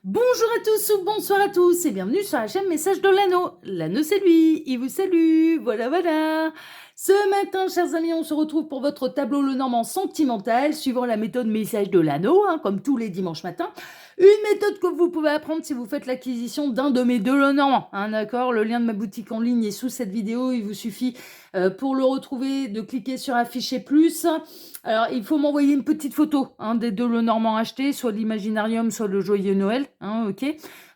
Bonjour à tous ou bonsoir à tous et bienvenue sur la chaîne Message de l'Anneau. L'Anneau c'est lui, il vous salue, voilà. Ce matin, chers amis, on se retrouve pour votre tableau Lenormand sentimental, suivant la méthode Message de l'Anneau, comme tous les dimanches matins. Une méthode que vous pouvez apprendre si vous faites l'acquisition d'un de mes deux Lenormand, d'accord. Le lien de ma boutique en ligne est sous cette vidéo, il vous suffit pour le retrouver de cliquer sur afficher plus. Alors, il faut m'envoyer une petite photo des deux Lenormand achetés, soit l'Imaginarium, soit le Joyeux Noël, ok.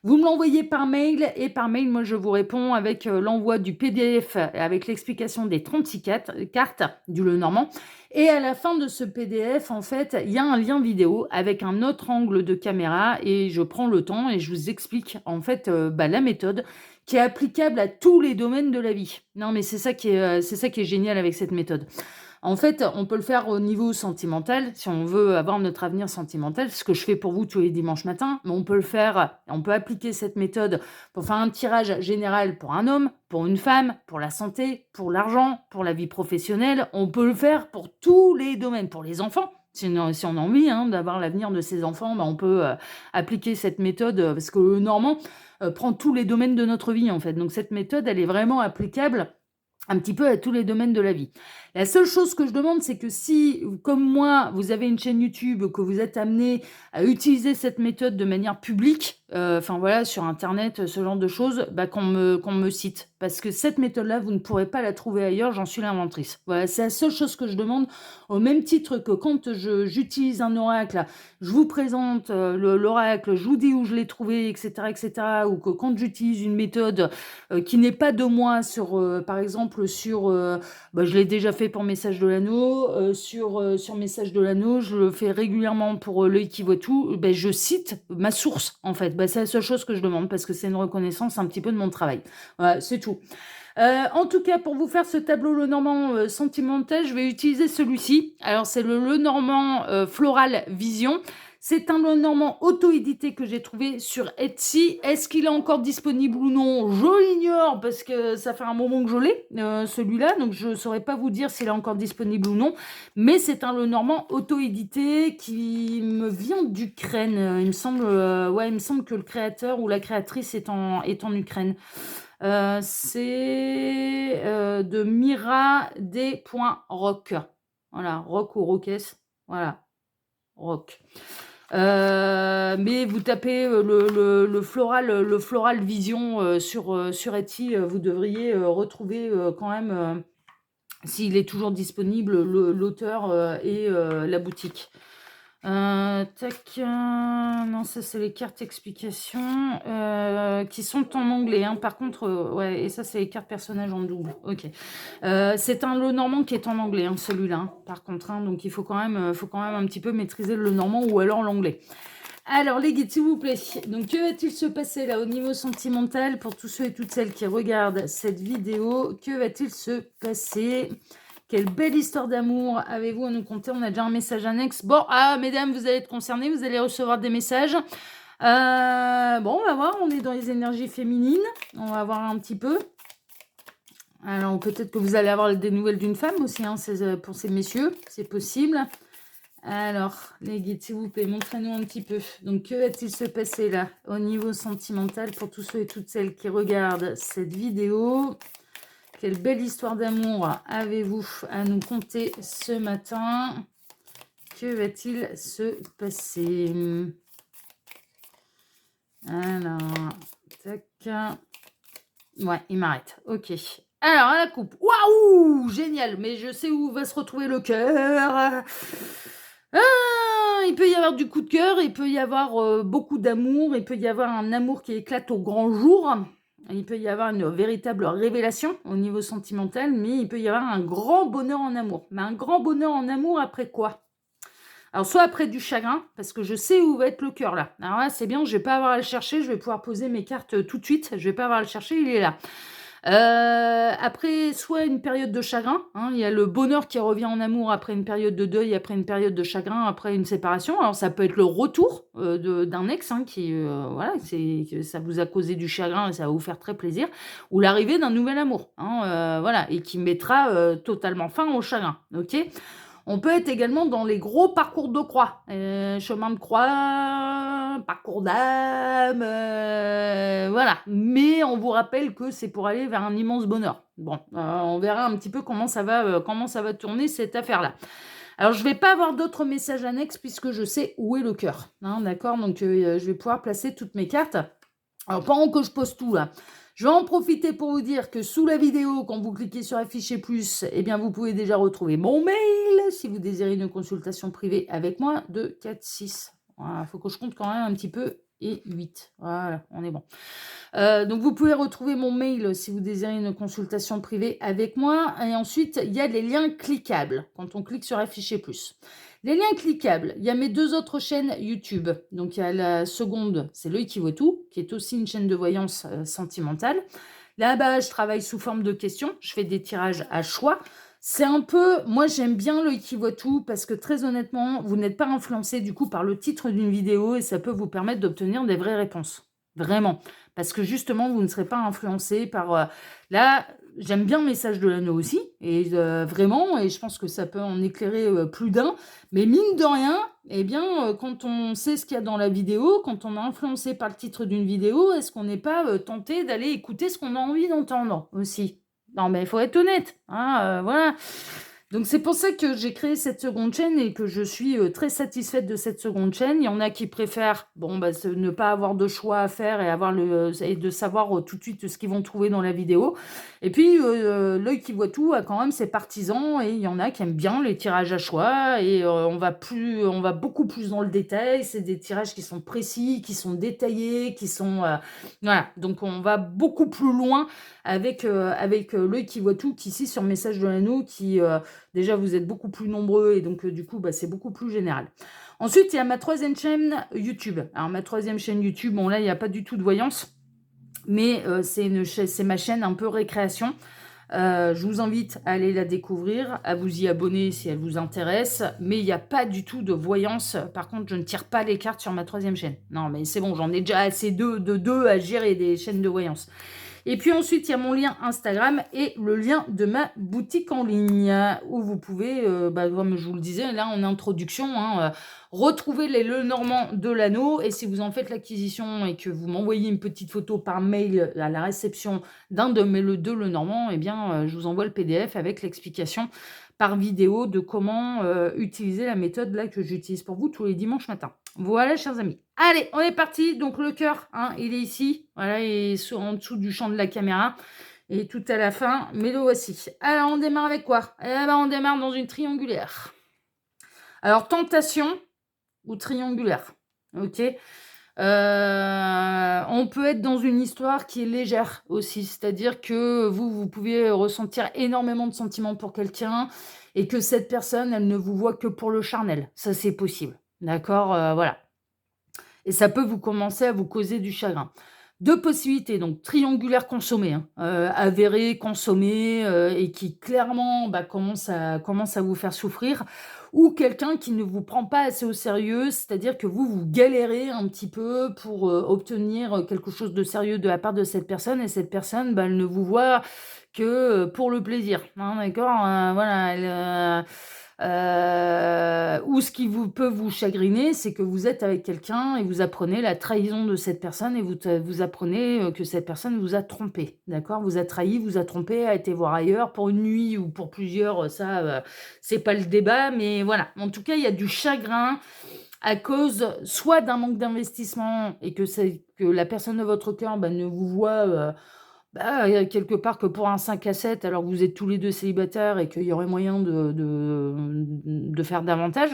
Vous me l'envoyez par mail, et par mail, moi, je vous réponds avec l'envoi du PDF, avec l'explication des 36 cartes du Lenormand. Et à la fin de ce PDF, en fait, il y a un lien vidéo avec un autre angle de caméra, et je prends le temps et je vous explique, en fait, la méthode qui est applicable à tous les domaines de la vie. Non, mais c'est ça qui est génial avec cette méthode. En fait, on peut le faire au niveau sentimental, si on veut avoir notre avenir sentimental, ce que je fais pour vous tous les dimanches matins, mais on peut le faire, on peut appliquer cette méthode pour faire un tirage général pour un homme, pour une femme, pour la santé, pour l'argent, pour la vie professionnelle. On peut le faire pour tous les domaines, pour les enfants. Si on a envie d'avoir l'avenir de ses enfants, on peut appliquer cette méthode, parce que le Normand prend tous les domaines de notre vie, en fait. Donc cette méthode, elle est vraiment applicable un petit peu à tous les domaines de la vie. La seule chose que je demande, c'est que si, comme moi, vous avez une chaîne YouTube, que vous êtes amené à utiliser cette méthode de manière publique, sur Internet, ce genre de choses, qu'on me cite. Parce que cette méthode-là, vous ne pourrez pas la trouver ailleurs, j'en suis l'inventrice. Voilà, c'est la seule chose que je demande, au même titre que quand j'utilise un oracle, je vous présente l'oracle, je vous dis où je l'ai trouvé, etc., ou que quand j'utilise une méthode qui n'est pas de moi, par exemple, je l'ai déjà fait pour Message de l'Anneau, sur Message de l'Anneau, je le fais régulièrement pour l'œil qui voit tout, je cite ma source, en fait. C'est la seule chose que je demande, parce que c'est une reconnaissance un petit peu de mon travail. Voilà, c'est tout. En tout cas, pour vous faire ce tableau Lenormand sentimental, je vais utiliser celui-ci. Alors, c'est le Lenormand Floral Vision. C'est un Lenormand auto-édité que j'ai trouvé sur Etsy. Est-ce qu'il est encore disponible ou non? Je l'ignore, parce que ça fait un moment que je l'ai, celui-là. Donc, je ne saurais pas vous dire s'il est encore disponible ou non. Mais c'est un Lenormand auto-édité qui me vient d'Ukraine. Il me semble que le créateur ou la créatrice est en Ukraine. C'est de mirad.rock. Voilà, rock ou rockess. Voilà, rock. Mais vous tapez le floral vision sur Etsy, vous devriez retrouver quand même, s'il est toujours disponible, l'auteur et la boutique. Non, ça c'est les cartes explications qui sont en anglais. Par contre, et ça c'est les cartes personnages en double. Ok. C'est un Lenormand qui est en anglais, celui-là. Par contre, donc il faut quand même un petit peu maîtriser le Lenormand ou alors l'anglais. Alors les guides, s'il vous plaît. Donc que va-t-il se passer là au niveau sentimental pour tous ceux et toutes celles qui regardent cette vidéo? Que va-t-il se passer? Quelle belle histoire d'amour avez-vous à nous conter? On a déjà un message annexe. Bon, mesdames, vous allez être concernées, vous allez recevoir des messages. On va voir, on est dans les énergies féminines. On va voir un petit peu. Alors, peut-être que vous allez avoir des nouvelles d'une femme aussi, pour ces messieurs, c'est possible. Alors, les guides, s'il vous plaît, montrez-nous un petit peu. Donc, que va-t-il se passer là, au niveau sentimental, pour tous ceux et toutes celles qui regardent cette vidéo? Quelle belle histoire d'amour avez-vous à nous conter ce matin? Que va-t-il se passer? Alors, tac. Ouais, il m'arrête. Ok. Alors, la coupe. Waouh! Génial. Mais je sais où va se retrouver le cœur. Il peut y avoir du coup de cœur, il peut y avoir beaucoup d'amour, il peut y avoir un amour qui éclate au grand jour. Il peut y avoir une véritable révélation au niveau sentimental, mais il peut y avoir un grand bonheur en amour. Mais un grand bonheur en amour après quoi? Alors, soit après du chagrin, parce que je sais où va être le cœur là. Alors là, c'est bien, je vais pas avoir à le chercher, je vais pouvoir poser mes cartes tout de suite. Je vais pas avoir à le chercher, il est là. Après, soit une période de chagrin, il y a le bonheur qui revient en amour après une période de deuil, après une période de chagrin, après une séparation. Alors ça peut être le retour d'un ex qui, que ça vous a causé du chagrin et ça va vous faire très plaisir, ou l'arrivée d'un nouvel amour, et qui mettra totalement fin au chagrin. On peut être également dans les gros parcours de croix, chemin de croix, un parcours d'âme, voilà. Mais on vous rappelle que c'est pour aller vers un immense bonheur. Bon, on verra un petit peu comment ça va tourner cette affaire-là. Alors je vais pas avoir d'autres messages annexes puisque je sais où est le cœur, hein, d'accord? Donc je vais pouvoir placer toutes mes cartes. Alors pendant que je pose tout là, je vais en profiter pour vous dire que sous la vidéo, quand vous cliquez sur afficher plus, eh bien vous pouvez déjà retrouver mon mail si vous désirez une consultation privée avec moi de 4, 6. Voilà, il faut que je compte quand même un petit peu et 8. Voilà, on est bon. Donc vous pouvez retrouver mon mail si vous désirez une consultation privée avec moi. Et ensuite, il y a les liens cliquables quand on clique sur afficher plus. Les liens cliquables, il y a mes 2 autres chaînes YouTube. Donc il y a la seconde, c'est L'œil qui voit tout, qui est aussi une chaîne de voyance sentimentale. Là-bas, je travaille sous forme de questions. Je fais des tirages à choix. C'est un peu, moi j'aime bien L'œil qui voit tout parce que très honnêtement, vous n'êtes pas influencé du coup par le titre d'une vidéo et ça peut vous permettre d'obtenir des vraies réponses. Vraiment. Parce que justement, vous ne serez pas influencé par... là, j'aime bien le message de l'anneau aussi, et vraiment, et je pense que ça peut en éclairer plus d'un. Mais mine de rien, eh bien, quand on sait ce qu'il y a dans la vidéo, quand on est influencé par le titre d'une vidéo, est-ce qu'on n'est pas tenté d'aller écouter ce qu'on a envie d'entendre aussi? Non, mais il faut être honnête, hein, voilà. Donc c'est pour ça que j'ai créé cette seconde chaîne et que je suis très satisfaite de cette seconde chaîne. Il y en a qui préfèrent ne pas avoir de choix à faire et de savoir tout de suite ce qu'ils vont trouver dans la vidéo. Et puis L'œil qui voit tout a quand même ses partisans et il y en a qui aiment bien les tirages à choix et on va beaucoup plus dans le détail. C'est des tirages qui sont précis, qui sont détaillés, qui sont voilà. Donc on va beaucoup plus loin avec L'œil qui voit tout qu'ici sur Message de l'anneau qui déjà, vous êtes beaucoup plus nombreux et donc du coup, c'est beaucoup plus général. Ensuite, il y a ma 3e chaîne YouTube. Alors, ma 3e chaîne YouTube, bon là, il n'y a pas du tout de voyance, mais c'est ma chaîne un peu récréation. Je vous invite à aller la découvrir, à vous y abonner si elle vous intéresse, mais il n'y a pas du tout de voyance. Par contre, je ne tire pas les cartes sur ma 3e chaîne. Non, mais c'est bon, j'en ai déjà assez de deux à gérer des chaînes de voyance. Et puis ensuite, il y a mon lien Instagram et le lien de ma boutique en ligne où vous pouvez, comme je vous le disais là en introduction, retrouver les Lenormand de l'anneau. Et si vous en faites l'acquisition et que vous m'envoyez une petite photo par mail à la réception d'un de mes deux Lenormand, eh bien, je vous envoie le PDF avec l'explication par vidéo de comment utiliser la méthode là que j'utilise pour vous tous les dimanches matins. Voilà, chers amis. Allez, on est parti. Donc, le cœur, il est ici. Voilà, il est en dessous du champ de la caméra. Et tout à la fin, mais le voici. Alors, on démarre avec quoi? Eh ben, on démarre dans une triangulaire. Alors, tentation ou triangulaire. Ok. On peut être dans une histoire qui est légère aussi. C'est-à-dire que vous pouvez ressentir énormément de sentiments pour quelqu'un et que cette personne, elle ne vous voit que pour le charnel. Ça, c'est possible. D'accord, voilà. Et ça peut vous commencer à vous causer du chagrin. 2 possibilités, donc triangulaire consommé, avéré, consommé, et qui clairement commence à vous faire souffrir, ou quelqu'un qui ne vous prend pas assez au sérieux, c'est-à-dire que vous galérez un petit peu pour obtenir quelque chose de sérieux de la part de cette personne, et cette personne, elle ne vous voit que pour le plaisir, hein, d'accord, voilà, ou ce qui peut vous chagriner, c'est que vous êtes avec quelqu'un et vous apprenez la trahison de cette personne et vous apprenez que cette personne vous a trompé, d'accord? Vous a trahi, vous a trompé, a été voir ailleurs pour une nuit ou pour plusieurs, ça, c'est pas le débat, mais voilà. En tout cas, il y a du chagrin à cause soit d'un manque d'investissement et que la personne de votre cœur, ne vous voit, quelque part que pour un 5 à 7 alors que vous êtes tous les 2 célibataires et qu'il y aurait moyen de faire davantage.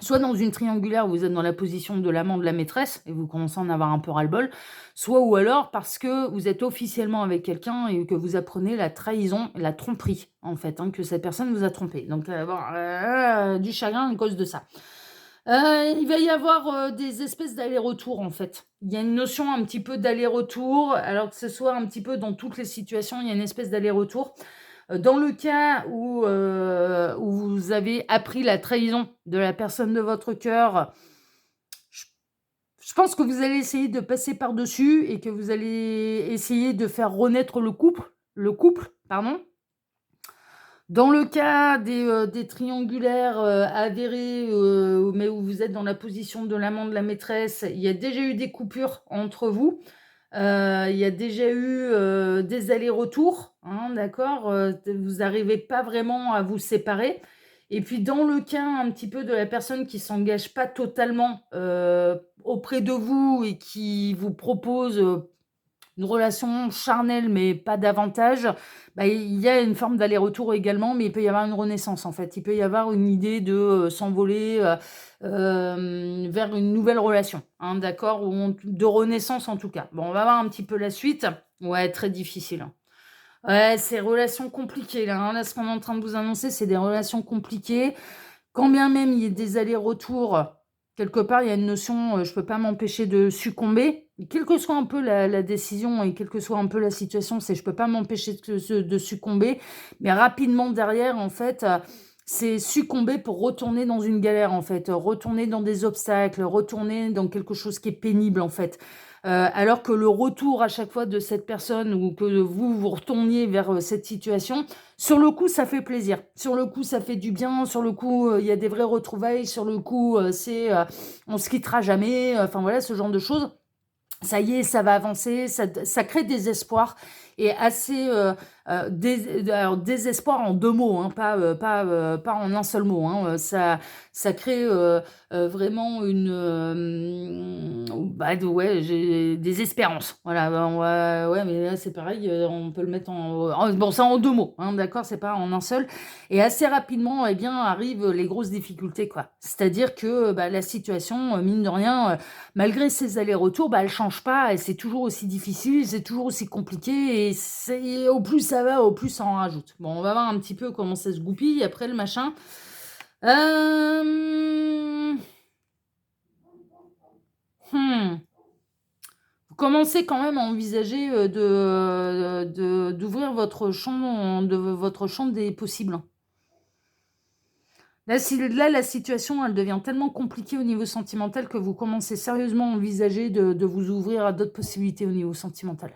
Soit dans une triangulaire où vous êtes dans la position de l'amant de la maîtresse et vous commencez à en avoir un peu ras-le-bol, soit ou alors parce que vous êtes officiellement avec quelqu'un et que vous apprenez la trahison, la tromperie en fait, que cette personne vous a trompé. Donc du chagrin à cause de ça. Il va y avoir des espèces d'aller-retour en fait. Il y a une notion un petit peu d'aller-retour, alors que ce soit un petit peu dans toutes les situations, il y a une espèce d'aller-retour. Dans le cas où vous avez appris la trahison de la personne de votre cœur, je pense que vous allez essayer de passer par-dessus et que vous allez essayer de faire renaître le couple, pardon. Dans le cas des triangulaires, avérés, mais où vous êtes dans la position de l'amant, de la maîtresse, il y a déjà eu des coupures entre vous. Il y a déjà eu, des allers-retours, hein, d'accord? Vous arrivez pas vraiment à vous séparer et puis dans le cas un petit peu de la personne qui s'engage pas totalement, auprès de vous et qui vous propose, une relation charnelle, mais pas davantage, bah, il y a une forme d'aller-retour également, mais il peut y avoir une renaissance, en fait. Il peut y avoir une idée de, s'envoler, vers une nouvelle relation, hein, d'accord? Ou de renaissance, en tout cas. Bon, on va voir un petit peu la suite. Ouais, très difficile, hein. Ouais, c'est relations compliquées, là, hein. Là, ce qu'on est en train de vous annoncer, c'est des relations compliquées. Quand bien même il y ait des allers-retours, quelque part, il y a une notion, je peux pas m'empêcher de succomber. Quelle que soit un peu la décision et quelle que soit un peu la situation, c'est je peux pas m'empêcher de succomber. Mais rapidement derrière, en fait, c'est succomber pour retourner dans une galère, en fait, retourner dans des obstacles, retourner dans quelque chose qui est pénible, en fait. Alors que le retour à chaque fois de cette personne ou que vous retourniez vers, cette situation, sur le coup, ça fait plaisir. Sur le coup, ça fait du bien. Sur le coup, il y a des vraies retrouvailles. Sur le coup, on se quittera jamais. Enfin voilà, ce genre de choses. Ça y est, ça va avancer, ça crée des espoirs et assez, alors désespoir en 2 mots, hein, pas en un seul mot, hein, ça crée, vraiment une, bah, ouais, j'ai des espérances. Voilà, bah, ouais, mais là, c'est pareil, on peut le mettre bon, c'est en 2 mots, hein, d'accord? C'est pas en un seul et assez rapidement, eh bien, arrivent les grosses difficultés, quoi. C'est-à-dire que, bah, la situation, mine de rien, malgré ces allers-retours, bah, elle change pas et c'est toujours aussi difficile, c'est toujours aussi compliqué et c'est au plus ça va, au plus ça en rajoute. Bon, on va voir un petit peu comment ça se goupille après le machin. Hem, mmh, vous commencez quand même à envisager, d'ouvrir votre champ des possibles, hein. Là, la situation, elle devient tellement compliquée au niveau sentimental que vous commencez sérieusement à envisager de vous ouvrir à d'autres possibilités au niveau sentimental.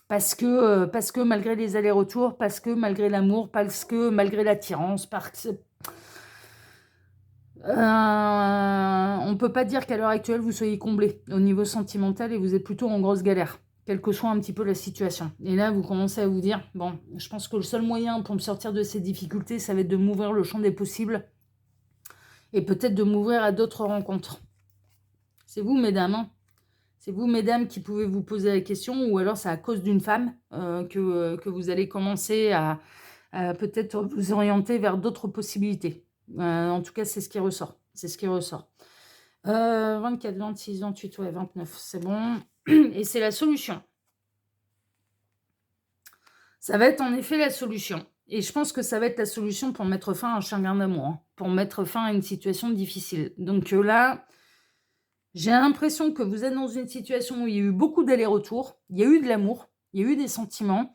Parce que malgré les allers-retours, parce que malgré l'amour, parce que malgré l'attirance, parce on peut pas dire qu'à l'heure actuelle, vous soyez comblé au niveau sentimental et vous êtes plutôt en grosse galère, quelle que soit un petit peu la situation. Et là, vous commencez à vous dire: «Bon, je pense que le seul moyen pour me sortir de ces difficultés, ça va être de m'ouvrir le champ des possibles et peut-être de m'ouvrir à d'autres rencontres». C'est vous, mesdames, hein. C'est vous, mesdames, qui pouvez vous poser la question ou alors c'est à cause d'une femme, que vous allez commencer à peut-être vous orienter vers d'autres possibilités. En tout cas, c'est ce qui ressort. C'est ce qui ressort. 24, 26, 28, ouais, 29, c'est bon. Et c'est la solution. Ça va être en effet la solution. Et je pense que ça va être la solution pour mettre fin à un chagrin d'amour, hein, pour mettre fin à une situation difficile. Donc là, j'ai l'impression que vous êtes dans une situation où il y a eu beaucoup d'allers-retours, il y a eu de l'amour, il y a eu des sentiments,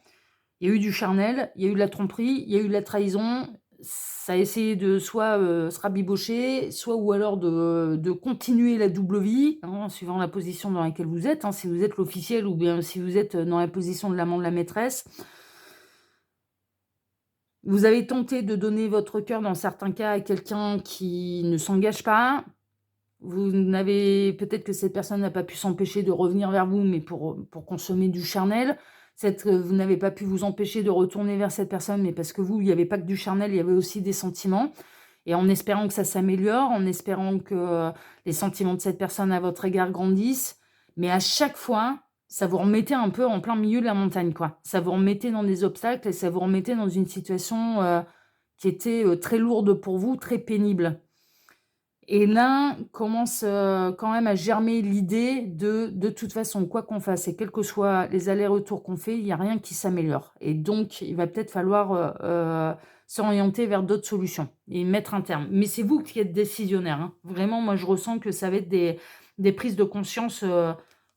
il y a eu du charnel, il y a eu de la tromperie, il y a eu de la trahison. Ça a essayé de soit, se rabibocher, soit ou alors de continuer la double vie, hein, suivant la position dans laquelle vous êtes, hein, si vous êtes l'officiel ou bien si vous êtes, dans la position de l'amant, de la maîtresse. Vous avez tenté de donner votre cœur, dans certains cas, à quelqu'un qui ne s'engage pas. Vous n'avez peut-être que cette personne n'a pas pu s'empêcher de revenir vers vous, mais pour consommer du charnel. Vous n'avez pas pu vous empêcher de retourner vers cette personne, mais parce que vous, il n'y avait pas que du charnel, il y avait aussi des sentiments. Et en espérant que ça s'améliore, en espérant que les sentiments de cette personne à votre égard grandissent. Mais à chaque fois, ça vous remettait un peu en plein milieu de la montagne, quoi. Ça vous remettait dans des obstacles et ça vous remettait dans une situation qui était très lourde pour vous, très pénible. Et là, commence, quand même à germer l'idée de toute façon, quoi qu'on fasse et quels que soient les allers-retours qu'on fait, il y a rien qui s'améliore et donc il va peut-être falloir, s'orienter vers d'autres solutions et mettre un terme. Mais c'est vous qui êtes décisionnaire, hein. Vraiment, moi, je ressens que ça va être des prises de conscience,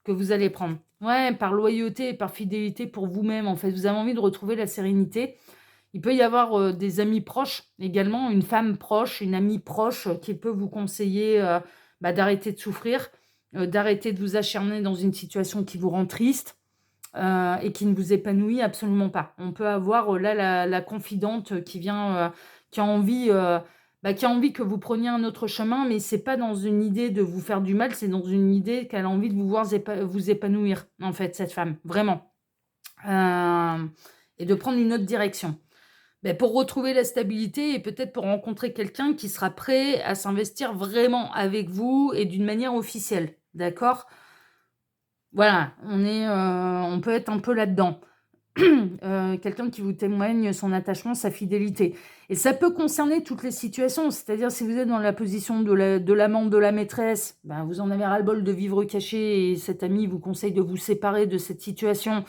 que vous allez prendre. Ouais, par loyauté et par fidélité pour vous-même, en fait. Vous avez envie de retrouver la sérénité. Il peut y avoir, des amis proches également, une femme proche, une amie proche, qui peut vous conseiller, bah, d'arrêter de souffrir, d'arrêter de vous acharner dans une situation qui vous rend triste, et qui ne vous épanouit absolument pas. On peut avoir, là, la confidente, qui vient, qui a envie, qui a envie que vous preniez un autre chemin, mais c'est pas dans une idée de vous faire du mal, c'est dans une idée qu'elle a envie de vous voir vous épanouir, en fait, cette femme, vraiment, hem et de prendre une autre direction. Pour retrouver la stabilité et peut-être pour rencontrer quelqu'un qui sera prêt à s'investir vraiment avec vous et d'une manière officielle, d'accord? Voilà, on peut être un peu là-dedans. Quelqu'un qui vous témoigne son attachement, sa fidélité et ça peut concerner toutes les situations. C'est-à-dire si vous êtes dans la position de l'amant, de la maîtresse, vous en avez ras-le-bol de vivre caché et cet ami vous conseille de vous séparer de cette situation,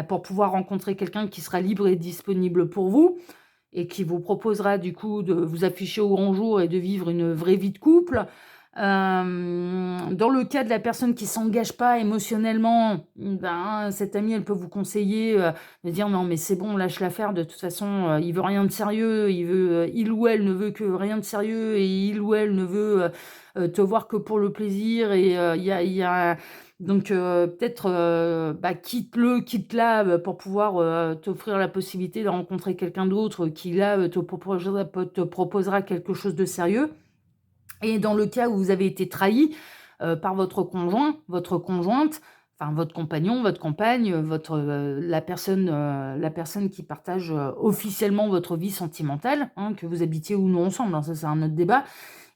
pour pouvoir rencontrer quelqu'un qui sera libre et disponible pour vous et qui vous proposera du coup de vous afficher au grand jour et de vivre une vraie vie de couple. Dans le cas de la personne qui s'engage pas émotionnellement, cette amie, elle peut vous conseiller, de dire: «Non mais c'est bon, lâche l'affaire, de toute façon, il veut rien de sérieux, il ou elle ne veut que rien de sérieux et il ou elle ne veut, te voir que pour le plaisir et il y a donc peut-être, quitte-le, quitte-la, pour pouvoir, t'offrir la possibilité de rencontrer quelqu'un d'autre qui là, te proposera quelque chose de sérieux». Et dans le cas où vous avez été trahi, par votre conjoint, votre conjointe, enfin votre compagnon, votre compagne, la personne qui partage, officiellement votre vie sentimentale, hein, que vous habitiez ou non ensemble, hein, ça c'est un autre débat.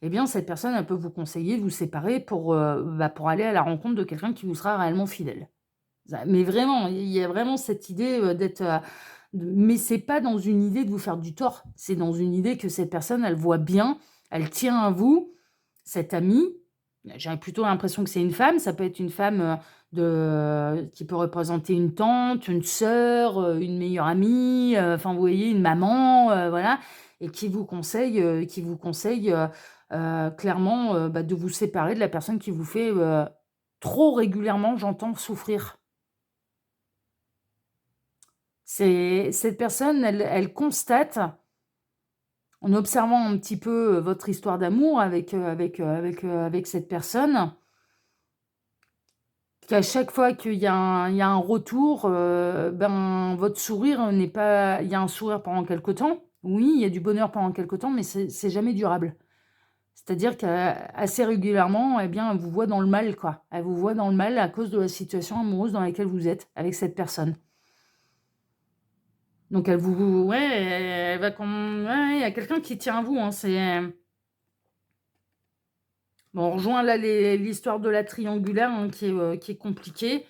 Eh bien cette personne, elle peut vous conseiller de vous séparer pour aller à la rencontre de quelqu'un qui vous sera réellement fidèle. Mais vraiment, il y a vraiment cette idée, d'être, mais c'est pas dans une idée de vous faire du tort. C'est dans une idée que cette personne, elle voit bien, elle tient à vous, cette amie. J'ai plutôt l'impression que c'est une femme. Ça peut être une femme, qui peut représenter une tante, une sœur, une meilleure amie, enfin vous voyez, une maman, voilà et qui vous conseille, clairement, de vous séparer de la personne qui vous fait, trop régulièrement, j'entends, souffrir. C'est cette personne, elle constate, en observant un petit peu, votre histoire d'amour avec cette personne, qu'à chaque fois qu'il y a un retour, votre sourire n'est pas il y a un sourire pendant quelque temps, oui, il y a du bonheur pendant quelque temps, mais c'est jamais durable. C'est-à-dire qu'assez régulièrement, eh bien, elle vous voit dans le mal, quoi. Elle vous voit dans le mal à cause de la situation amoureuse dans laquelle vous êtes avec cette personne. Donc ouais, elle va comme ouais, il y a quelqu'un qui tient à vous, hein, bon, on rejoint là l'histoire de la triangulaire, hein, qui est compliquée.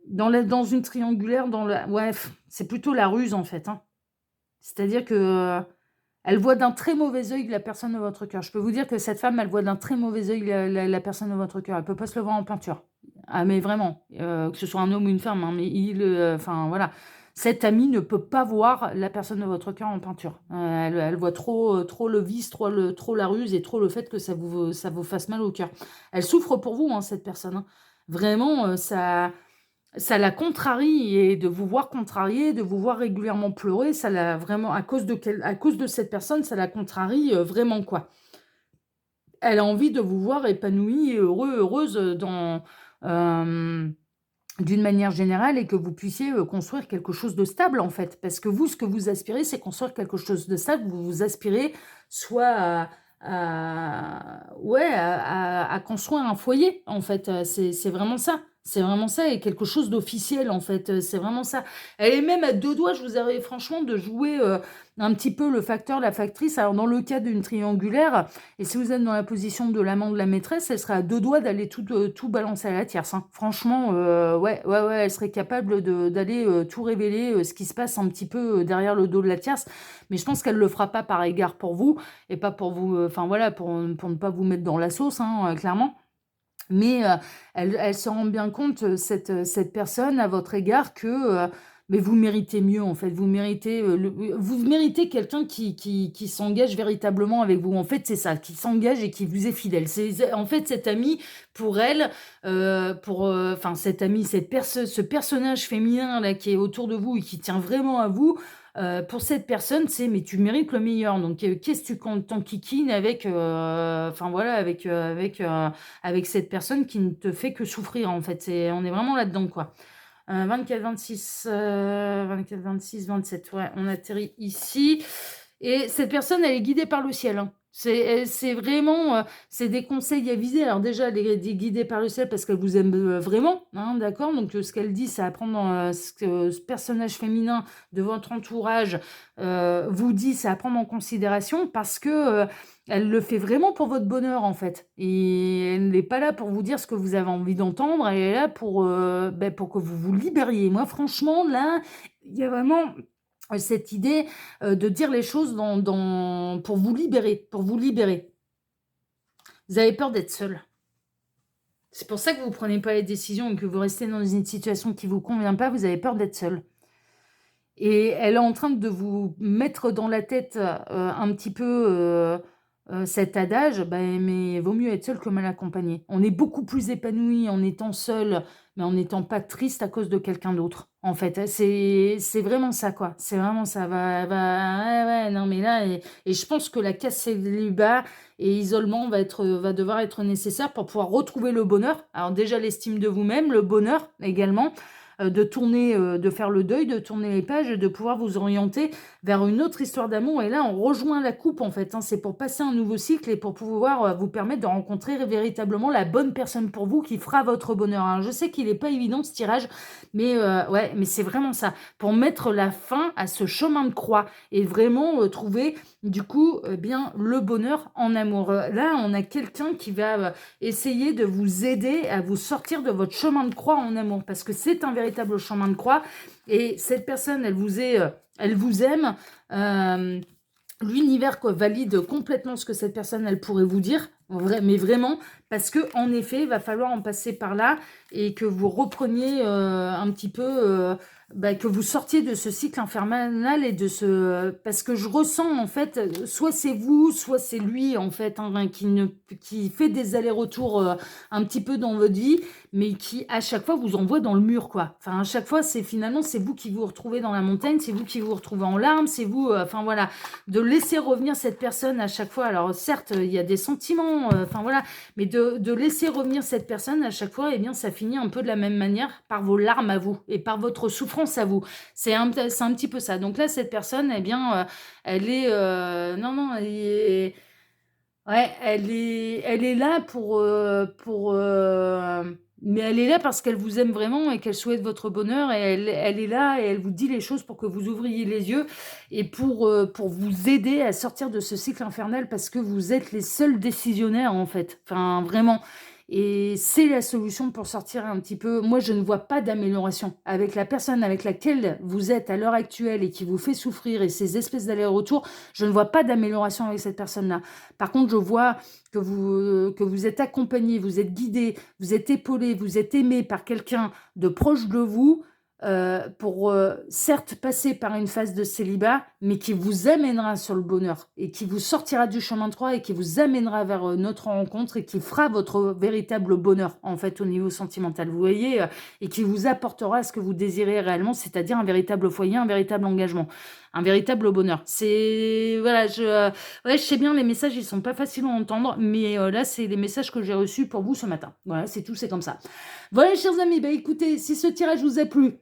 Dans une triangulaire, ouais, c'est plutôt la ruse, en fait, hein. C'est-à-dire que, elle voit d'un très mauvais œil la personne de votre cœur. Je peux vous dire que cette femme, elle voit d'un très mauvais œil la personne de votre cœur. Elle peut pas se le voir en peinture. Ah mais vraiment, que ce soit un homme ou une femme, hein, mais enfin voilà. Cette amie ne peut pas voir la personne de votre cœur en peinture. Elle voit trop le vice, trop la ruse et trop le fait que ça vous fasse mal au cœur. Elle souffre pour vous, hein, cette personne, hein. Vraiment, ça la contrarie et de vous voir contrarié, de vous voir régulièrement pleurer, ça la vraiment à cause de cette personne, ça la contrarie, vraiment, quoi. Elle a envie de vous voir épanoui et heureuse, hem, d'une manière générale et que vous puissiez, construire quelque chose de stable, en fait. Parce que vous, ce que vous aspirez, c'est construire quelque chose de stable. Vous aspirez soit ouais, à construire un foyer, en fait, c'est vraiment ça. C'est vraiment ça et quelque chose d'officiel, en fait, c'est vraiment ça. Elle est même à 2 doigts, je vous avais franchement de jouer, un petit peu le facteur, la factrice. Alors dans le cas d'une triangulaire et si vous êtes dans la position de l'amant, de la maîtresse, elle serait à 2 doigts d'aller tout balancer à la tierce, hein. Franchement, ouais, ouais, ouais, elle serait capable d'aller, tout révéler, ce qui se passe un petit peu, derrière le dos de la tierce. Mais je pense qu'elle le fera pas par égard pour vous et pas pour vous, enfin voilà, pour ne pas vous mettre dans la sauce, hein, clairement. Mais, elle se rend bien compte, cette personne à votre égard que, mais vous méritez mieux en fait. Vous méritez quelqu'un qui s'engage véritablement avec vous. En fait, c'est ça, qui s'engage et qui vous est fidèle. C'est en fait, cette amie pour elle, enfin cette amie, ce personnage féminin là qui est autour de vous et qui tient vraiment à vous, pour cette personne, c'est: «Mais tu mérites le meilleur, donc qu'est-ce que tu comptes t'enquiquines avec, enfin voilà, avec cette personne qui ne te fait que souffrir, en fait». On est vraiment là-dedans, quoi. 24-26, 24-26-27, ouais, on atterrit ici et cette personne, elle est guidée par le ciel, hein. C'est vraiment, c'est des conseils avisés. Alors déjà, elle est guidée par le ciel parce qu'elle vous aime, vraiment, hein, d'accord? Donc ce qu'elle dit, c'est à prendre ce que ce personnage féminin de votre entourage, vous dit, c'est à prendre en considération parce que, elle le fait vraiment pour votre bonheur, en fait et elle n'est pas là pour vous dire ce que vous avez envie d'entendre. Elle est là pour, pour que vous vous libériez. Moi, franchement, là, il y a vraiment cette idée, de dire les choses pour vous libérer, pour vous libérer. Vous avez peur d'être seul. C'est pour ça que vous prenez pas les décisions et que vous restez dans une situation qui vous convient pas, vous avez peur d'être seul et elle est en train de vous mettre dans la tête, un petit peu, cet adage, mais vaut mieux être seul que mal accompagné. On est beaucoup plus épanoui en étant seul, mais en n'étant pas triste à cause de quelqu'un d'autre, en fait. C'est vraiment ça, quoi. C'est vraiment ça. Ouais, ouais, non, mais là et je pense que la casse célibat et isolement va devoir être nécessaire pour pouvoir retrouver le bonheur. Alors déjà l'estime de vous-même, le bonheur également, de tourner, de faire le deuil, de tourner les pages et de pouvoir vous orienter vers une autre histoire d'amour et là, on rejoint la coupe, en fait, hein. C'est pour passer un nouveau cycle et pour pouvoir, vous permettre de rencontrer véritablement la bonne personne pour vous qui fera votre bonheur, hein. Je sais qu'il est pas évident ce tirage, mais ouais, mais c'est vraiment ça. Pour mettre la fin à ce chemin de croix et vraiment, trouver du coup, bien le bonheur en amour. Là, on a quelqu'un qui va, essayer de vous aider à vous sortir de votre chemin de croix en amour parce que c'est un véritable chemin de croix et cette personne, elle vous aime. L'univers quoi, valide complètement ce que cette personne, elle pourrait vous dire, mais vraiment, parce que en effet, il va falloir en passer par là et que vous repreniez un petit peu, que vous sortiez de ce cycle infernal et de ce... Parce que je ressens, en fait, soit c'est vous, soit c'est lui, en fait, hein, qui fait des allers-retours un petit peu dans votre vie, mais qui, à chaque fois, vous envoie dans le mur, quoi. Enfin, à chaque fois, c'est vous qui vous retrouvez dans la montagne, c'est vous qui vous retrouvez en larmes, c'est vous... Enfin, voilà, de laisser revenir cette personne à chaque fois. Alors, certes, il y a des sentiments, enfin, voilà, mais de laisser revenir cette personne à chaque fois, eh bien, ça finit un peu de la même manière par vos larmes à vous et par votre souffrance à vous. C'est un petit peu ça. Donc là, cette personne, eh bien, elle est... non, non, elle est... Ouais, elle est là mais elle est là parce qu'elle vous aime vraiment et qu'elle souhaite votre bonheur et elle est là et elle vous dit les choses pour que vous ouvriez les yeux et pour vous aider à sortir de ce cycle infernal parce que vous êtes les seuls décisionnaires, en fait. Enfin, vraiment. Et c'est la solution pour sortir un petit peu. Moi, je ne vois pas d'amélioration avec la personne avec laquelle vous êtes à l'heure actuelle et qui vous fait souffrir et ces espèces d'allers-retours. Je ne vois pas d'amélioration avec cette personne-là. Par contre, je vois que vous êtes accompagné, vous êtes guidé, vous êtes épaulé, vous êtes aimé par quelqu'un de proche de vous, pour certes passer par une phase de célibat, mais qui vous amènera sur le bonheur et qui vous sortira du chemin de croix et qui vous amènera vers notre rencontre et qui fera votre véritable bonheur, en fait, au niveau sentimental, vous voyez, et qui vous apportera ce que vous désirez réellement, c'est-à-dire un véritable foyer, un véritable engagement, un véritable bonheur. C'est... Voilà, ouais, je sais bien, les messages, ils sont pas faciles à entendre, mais là, c'est les messages que j'ai reçus pour vous ce matin. Voilà, c'est tout, c'est comme ça. Voilà, chers amis, écoutez, si ce tirage vous a plu,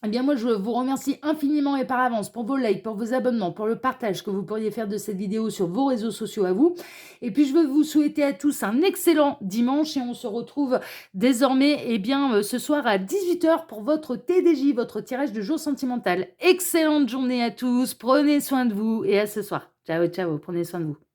eh bien, moi, je vous remercie infiniment et par avance pour vos likes, pour vos abonnements, pour le partage que vous pourriez faire de cette vidéo sur vos réseaux sociaux à vous. Et puis, je veux vous souhaiter à tous un excellent dimanche et on se retrouve désormais, ce soir à 18h pour votre TDJ, votre tirage du jour sentimental. Excellente journée à tous, prenez soin de vous et à ce soir. Ciao, ciao, prenez soin de vous.